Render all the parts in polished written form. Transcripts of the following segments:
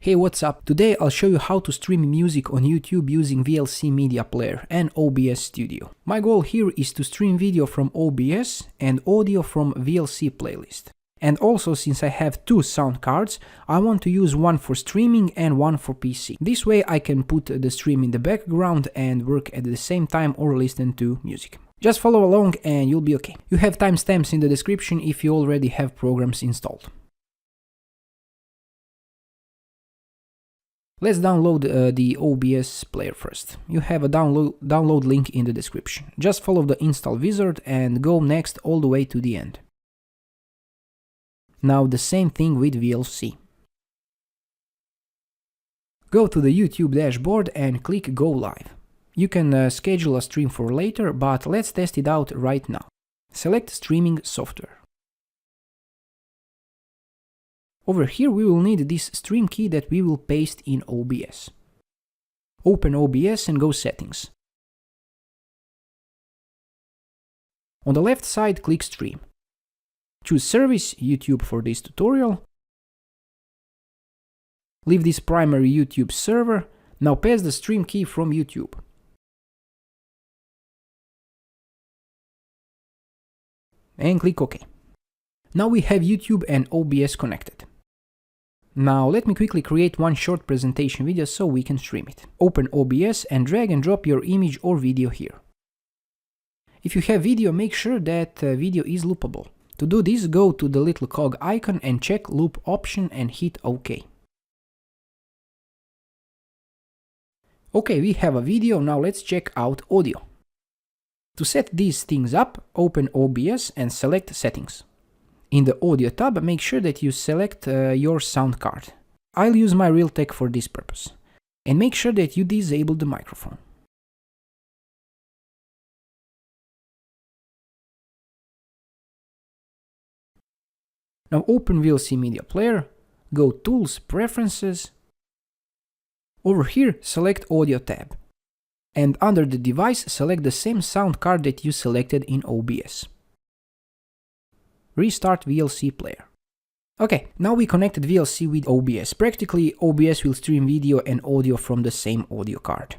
Hey, what's up? Today I'll show you how to stream music on YouTube using VLC Media Player and OBS Studio. My goal here is to stream video from OBS and audio from VLC playlist. And also, since I have two sound cards, I want to use one for streaming and one for PC. This way I can put the stream in the background and work at the same time or listen to music. Just follow along and you'll be okay. You have timestamps in the description if you already have programs installed. Let's download the OBS Player first. You have a download link in the description. Just follow the install wizard and go next all the way to the end. Now the same thing with VLC. Go to the YouTube dashboard and click Go Live. You can schedule a stream for later, but let's test it out right now. Select Streaming Software. Over here we will need this stream key that we will paste in OBS. Open OBS and go Settings. On the left side click Stream. Choose Service, YouTube for this tutorial. Leave this primary YouTube server. Now paste the stream key from YouTube. And click OK. Now we have YouTube and OBS connected. Now let me quickly create one short presentation video so we can stream it. Open OBS and drag and drop your image or video here. If you have video, make sure that video is loopable. To do this, go to the little cog icon and check loop option and hit OK. Okay, we have a video, now let's check out audio. To set these things up, open OBS and select Settings. In the Audio tab, make sure that you select your sound card. I'll use my Realtek for this purpose. And make sure that you disable the microphone. Now open VLC Media Player, go Tools, Preferences. Over here, select Audio tab. And under the device, select the same sound card that you selected in OBS. Restart VLC Player. Okay, now we connected VLC with OBS. Practically, OBS will stream video and audio from the same audio card.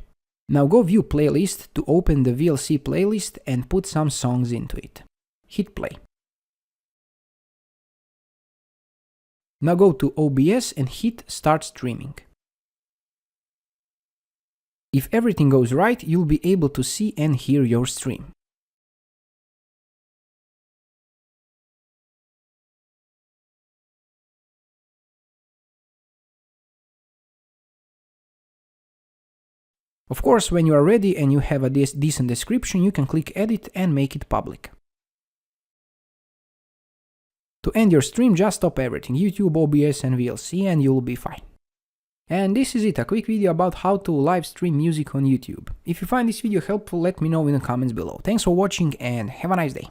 Now go View Playlist to open the VLC playlist and put some songs into it. Hit play. Now go to OBS and hit Start Streaming. If everything goes right, you'll be able to see and hear your stream. Of course, when you are ready and you have a decent description, you can click Edit and make it public. To end your stream, just stop everything, YouTube, OBS and VLC, and you'll be fine. And this is it, a quick video about how to live stream music on YouTube. If you find this video helpful, let me know in the comments below. Thanks for watching and have a nice day.